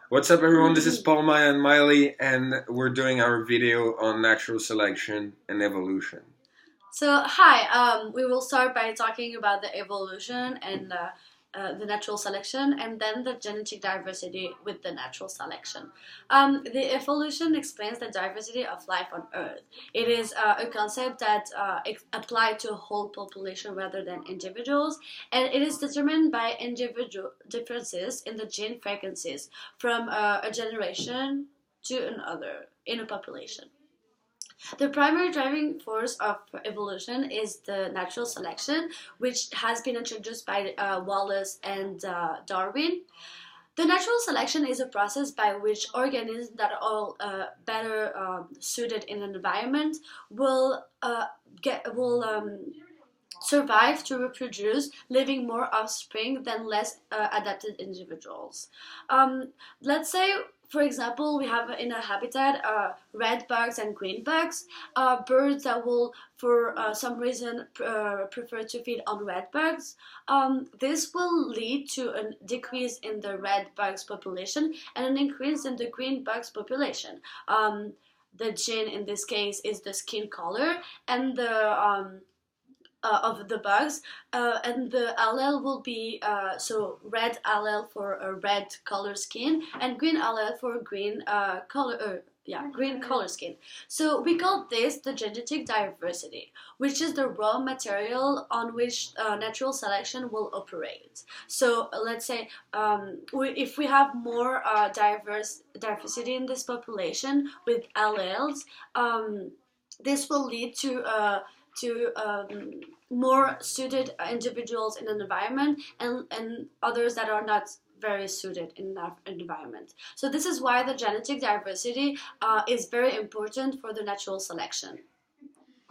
What's up, everyone? This is Mai and Mai Ly, and we're doing our video on natural selection and evolution. So, hi, we will start by talking about the evolution and the natural selection, and then the genetic diversity with the natural selection. The evolution explains the diversity of life on Earth. It is a concept that applies to a whole population rather than individuals, and it is determined by individual differences in the gene frequencies from a generation to another in a population. The primary driving force of evolution is the natural selection, which has been introduced by Wallace and Darwin. The natural selection is a process by which organisms that are all better suited in an environment will survive to reproduce, leaving more offspring than less adapted individuals. Let's say, for example, we have in a habitat red bugs and green bugs, birds that will, for some reason, prefer to feed on red bugs. This will lead to a decrease in the red bugs population and an increase in the green bugs population. The gene in this case is the skin color, and the of the bugs, and the allele will be so red allele for a red color skin and green allele for green green color skin. So we call this the genetic diversity, which is the raw material on which natural selection will operate. So let's say if we have more diversity in this population with alleles, this will lead to more suited individuals in an environment and others that are not very suited in that environment. So this is why the genetic diversity is very important for the natural selection.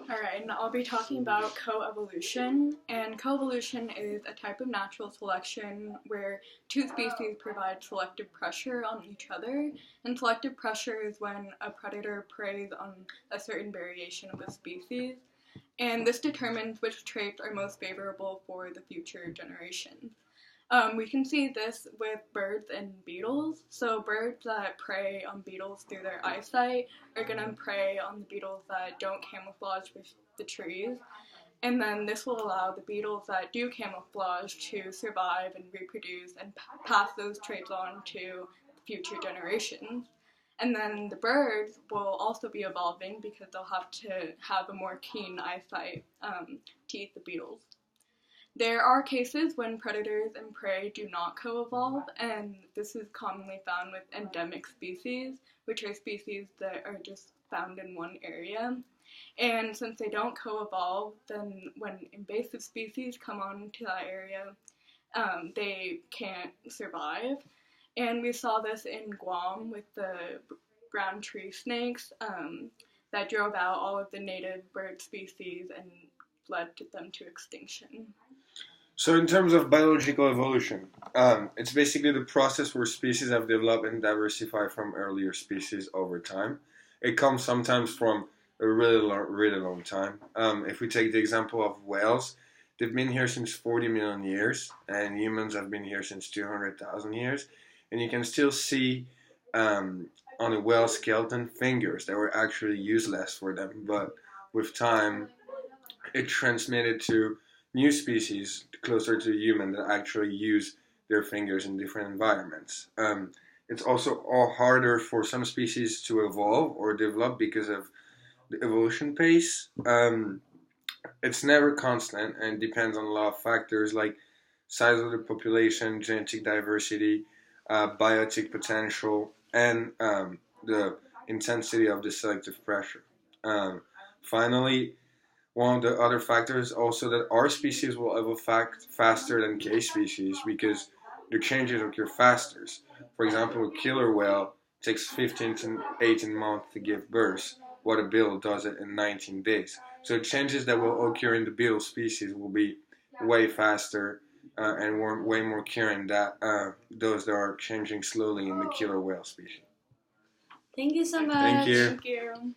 Alright, and I'll be talking about coevolution. And coevolution is a type of natural selection where two species provide selective pressure on each other. And selective pressure is when a predator preys on a certain variation of a species. And this determines which traits are most favorable for the future generations. We can see this with birds and beetles. So birds that prey on beetles through their eyesight are going to prey on the beetles that don't camouflage with the trees. And then this will allow the beetles that do camouflage to survive and reproduce and pass those traits on to future generations. And then the birds will also be evolving because they'll have to have a more keen eyesight to eat the beetles. There are cases when predators and prey do not co-evolve, and this is commonly found with endemic species, which are species that are just found in one area. And since they don't co-evolve, then when invasive species come onto that area, they can't survive. And we saw this in Guam with the brown tree snakes that drove out all of the native bird species and led them to extinction. So, in terms of biological evolution, it's basically the process where species have developed and diversified from earlier species over time. It comes sometimes from a really long time. If we take the example of whales, they've been here since 40 million years, and humans have been here since 200,000 years. And you can still see on a whale skeleton fingers that were actually useless for them, but with time, it transmitted to new species closer to human that actually use their fingers in different environments. It's also all harder for some species to evolve or develop because of the evolution pace. It's never constant and depends on a lot of factors like size of the population, genetic diversity, biotic potential, and the intensity of the selective pressure. Finally, one of the other factors also that our species will evolve faster than K species because the changes occur faster. For example, a killer whale takes 15 to 18 months to give birth, while a beetle does it in 19 days. So changes that will occur in the beetle species will be way faster and way more current than those that are changing slowly in the killer whale species. Thank you so much. Thank you. Thank you.